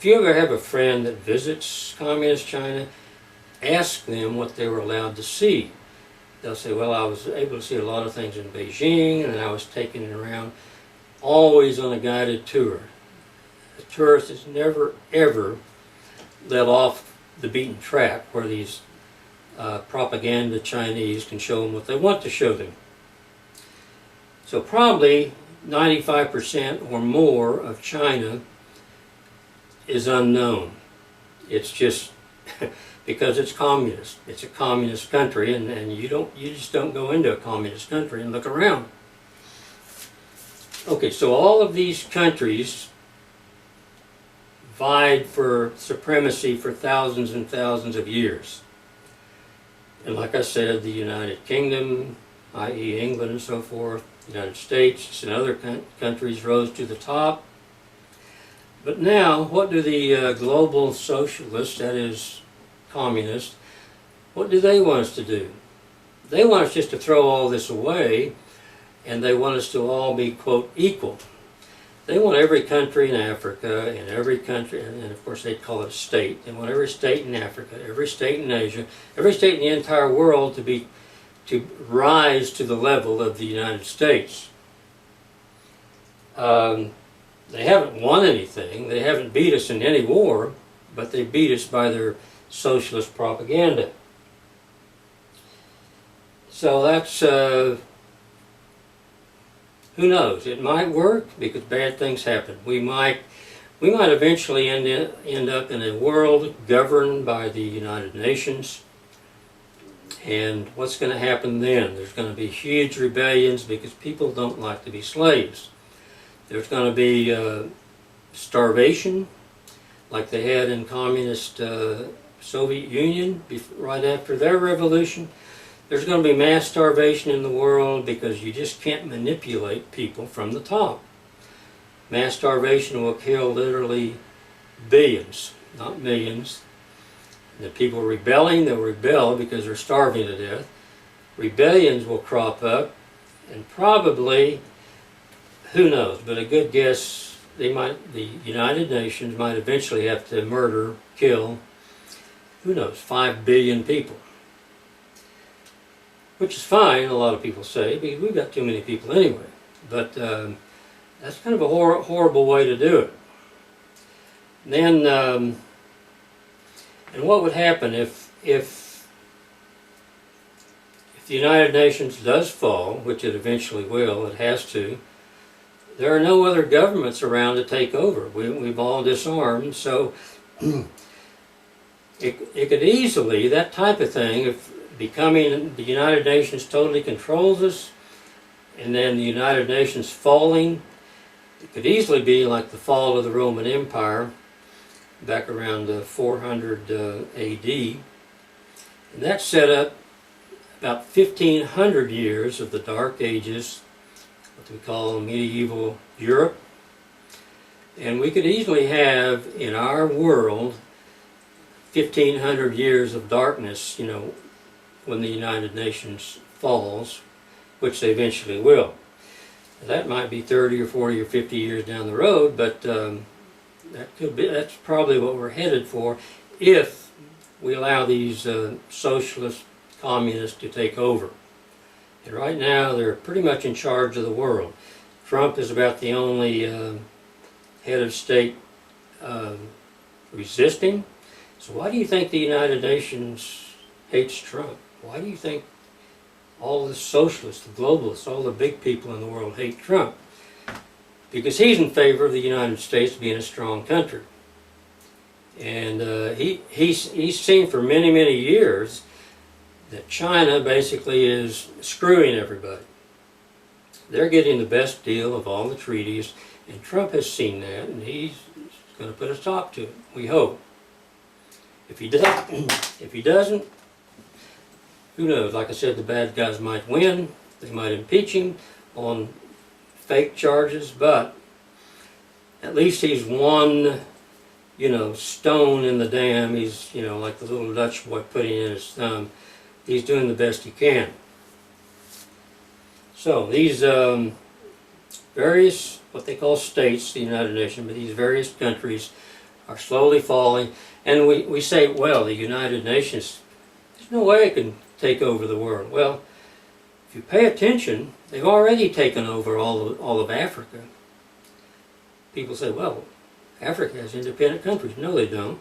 if you ever have a friend that visits communist China, ask them what they were allowed to see. They'll say, well, I was able to see a lot of things in Beijing, and I was taken around, always on a guided tour. A tourist is never, ever let off the beaten track where these propaganda Chinese can show them what they want to show them. So probably 95% or more of China is unknown. It's just because it's communist. It's a communist country, and you just don't go into a communist country and look around. Okay, so all of these countries vied for supremacy for thousands and thousands of years. And like I said, the United Kingdom, i.e. England and so forth, the United States and other countries rose to the top. But now, what do the global socialists, that is communists, what do they want us to do? They want us just to throw all this away, and they want us to all be, quote, equal. They want every country in Africa, and every country, and of course they call it a state. They want every state in Africa, every state in Asia, every state in the entire world to rise to the level of the United States. They haven't won anything. They haven't beat us in any war, but they beat us by their socialist propaganda. So that's, who knows? It might work because bad things happen. We might eventually end up in a world governed by the United Nations. And what's going to happen then? There's going to be huge rebellions because people don't like to be slaves. There's going to be starvation, like they had in communist Soviet Union right after their revolution. There's going to be mass starvation in the world because you just can't manipulate people from the top. Mass starvation will kill literally billions, not millions. The people rebelling, they'll rebel because they're starving to death. Rebellions will crop up, and probably, who knows, but a good guess, the United Nations might eventually have to murder, kill, who knows, 5 billion people. Which is fine, a lot of people say, because we've got too many people anyway. But that's kind of a horrible way to do it. And then, and what would happen if the United Nations does fall, which it eventually will, it has to, there are no other governments around to take over. We've all disarmed, so it could easily, that type of thing, if becoming the United Nations totally controls us, and then the United Nations falling, it could easily be like the fall of the Roman Empire back around 400 AD. And that set up about 1,500 years of the Dark Ages, what we call medieval Europe. And we could easily have in our world 1,500 years of darkness, you know, when the United Nations falls, which they eventually will. That might be 30 or 40 or 50 years down the road, but that's probably what we're headed for if we allow these socialist communists to take over. And right now they're pretty much in charge of the world. Trump is about the only head of state resisting. So why do you think the United Nations hates Trump? Why do you think all the socialists, the globalists, all the big people in the world hate Trump? Because he's in favor of the United States being a strong country. And he's seen for many, many years that China basically is screwing everybody. They're getting the best deal of all the treaties, and Trump has seen that, and he's going to put a stop to it, we hope. If he doesn't, who knows? Like I said, the bad guys might win. They might impeach him on fake charges, but at least he's one, you know, stone in the dam. He's, you know, like the little Dutch boy putting in his thumb. He's doing the best he can. So these various, what they call states, the United Nations, but these various countries are slowly falling. And we say, well, the United Nations, there's no way it can take over the world. Well, if you pay attention, they've already taken over all of Africa. People say, well, Africa has independent countries. No, they don't.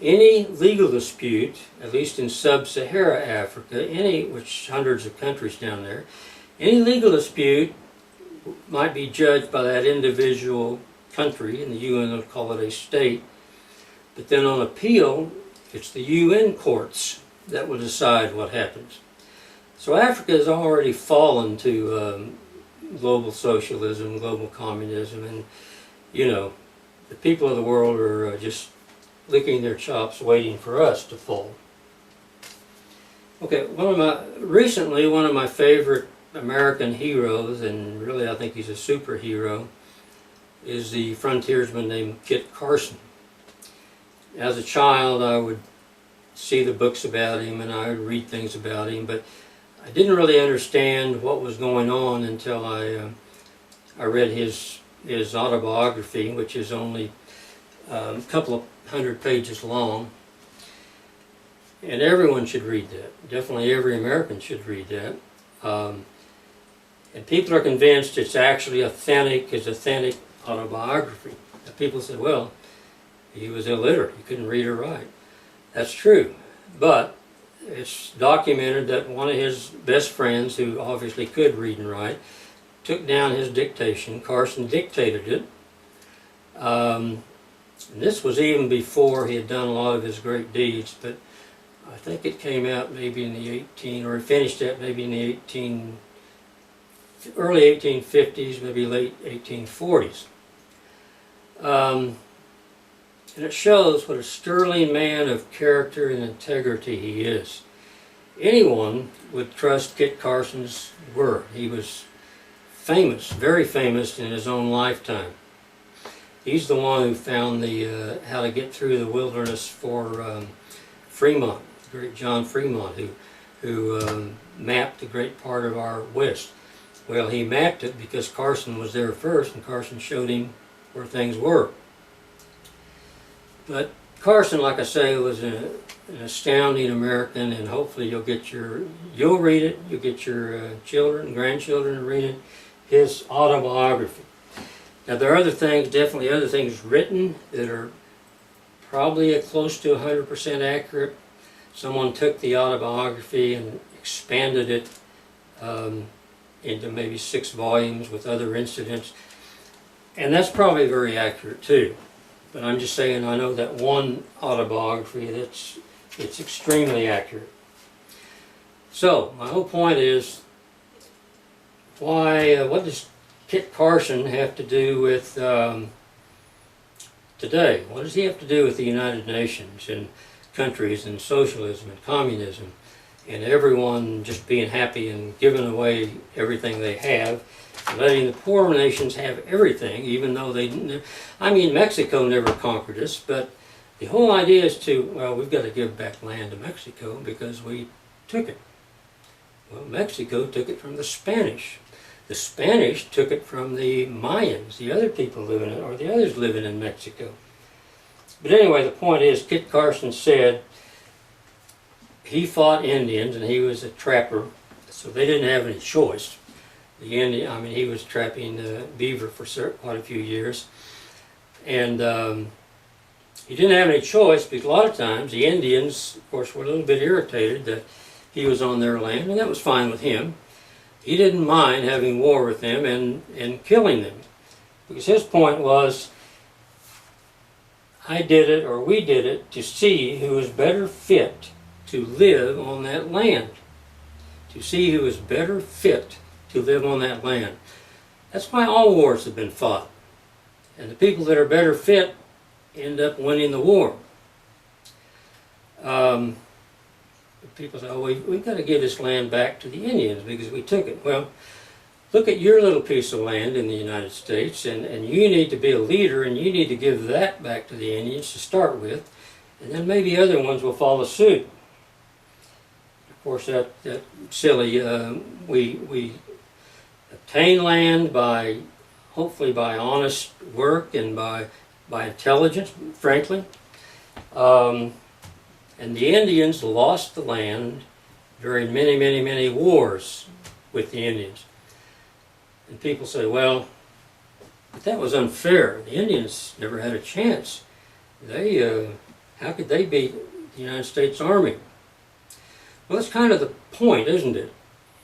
Any legal dispute, at least in sub-Sahara Africa, which hundreds of countries down there, any legal dispute might be judged by that individual country, and the UN will call it a state. But then on appeal, it's the UN courts that will decide what happens. So Africa has already fallen to global socialism, global communism, and the people of the world are just licking their chops waiting for us to fall. Okay, recently one of my favorite American heroes, and really I think he's a superhero, is the frontiersman named Kit Carson. As a child, I would see the books about him and I would read things about him, but I didn't really understand what was going on until I read his autobiography, which is only a couple of 100 pages long, and everyone should read that. Definitely every American should read that. And people are convinced it's actually authentic autobiography. And people say, well, he was illiterate, he couldn't read or write. That's true, but it's documented that one of his best friends, who obviously could read and write, took down his dictation. Carson dictated it. And this was even before he had done a lot of his great deeds, but I think it came out maybe in the he finished it maybe in the early 1850s, maybe late 1840s. And it shows what a sterling man of character and integrity he is. Anyone would trust Kit Carson's word. He was famous, very famous in his own lifetime. He's the one who found how to get through the wilderness for Fremont, the great John Fremont, who mapped a great part of our West. Well, he mapped it because Carson was there first, and Carson showed him where things were. But Carson, like I say, was an astounding American, and hopefully you'll read it, you'll get your children, grandchildren to read it, his autobiography. Now there are definitely other things written that are probably close to 100% accurate. Someone took the autobiography and expanded it into maybe 6 volumes with other incidents, and that's probably very accurate too. But I'm just saying, I know that one autobiography it's extremely accurate. So my whole point is, what does Kit Carson have to do with today? What does he have to do with the United Nations and countries and socialism and communism and everyone just being happy and giving away everything they have, letting the poor nations have everything, even though Mexico never conquered us, but the whole idea is we've got to give back land to Mexico because we took it. Well, Mexico took it from the Spanish. The Spanish took it from the Mayans, the other people living the others living in Mexico. But anyway, the point is, Kit Carson said he fought Indians, and he was a trapper, so they didn't have any choice. He was trapping beaver for quite a few years, and he didn't have any choice because a lot of times the Indians, of course, were a little bit irritated that he was on their land, and that was fine with him. He didn't mind having war with them and killing them, because his point was, I did it, or we did it, to see who was better fit to live on that land. To see who was better fit to live on that land. That's why all wars have been fought. And the people that are better fit end up winning the war. People say, oh, we've got to give this land back to the Indians because we took it. Well, look at your little piece of land in the United States, and you need to be a leader, and you need to give that back to the Indians to start with, and then maybe other ones will follow suit. Of course, that silly, we obtain land hopefully by honest work and by by intelligence, frankly. And the Indians lost the land during many, many, many wars with the Indians. And people say, well, but that was unfair. The Indians never had a chance. How could they beat the United States Army? Well, that's kind of the point, isn't it?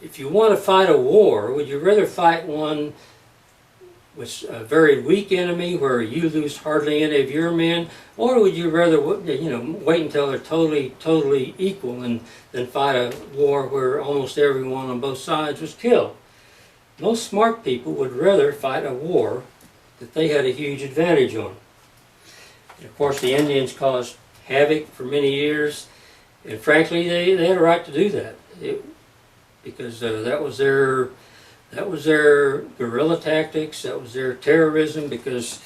If you want to fight a war, would you rather fight one with a very weak enemy where you lose hardly any of your men, or would you rather, wait until they're totally equal and then fight a war where almost everyone on both sides was killed? Most smart people would rather fight a war that they had a huge advantage on. And of course, the Indians caused havoc for many years, and frankly, they had a right to do that because that was their guerrilla tactics. That was their terrorism because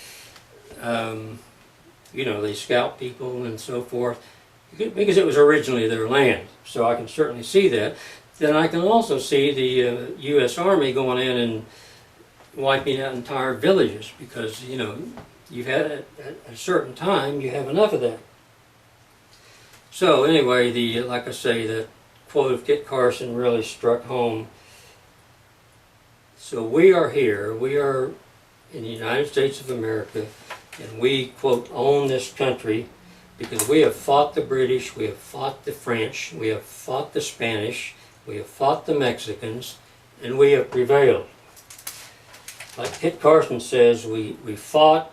they scalp people and so forth because it was originally their land. So I can certainly see that. Then I can also see the U.S. Army going in and wiping out entire villages because you've had at a certain time you have enough of that. So anyway, like I say, that quote of Kit Carson really struck home. So we are here, we are in the United States of America, and we, quote, own this country because we have fought the British, we have fought the French, we have fought the Spanish, we have fought the Mexicans, and we have prevailed. Like Kit Carson says, we fought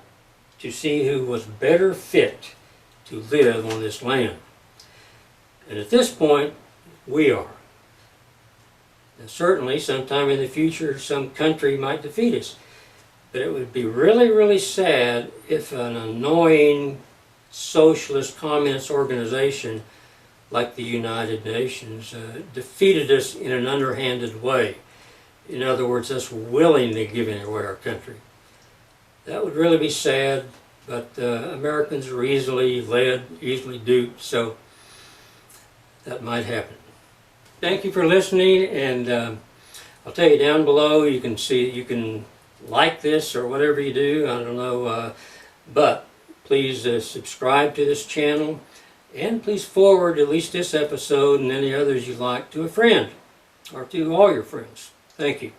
to see who was better fit to live on this land. And at this point, we are. And certainly, sometime in the future, some country might defeat us. But it would be really, really sad if an annoying socialist communist organization like the United Nations defeated us in an underhanded way. In other words, us willingly giving away our country. That would really be sad, but Americans are easily led, easily duped, so that might happen. Thank you for listening, and I'll tell you down below, you can like this or whatever you do, I don't know, but please subscribe to this channel, and please forward at least this episode and any others you like to a friend, or to all your friends. Thank you.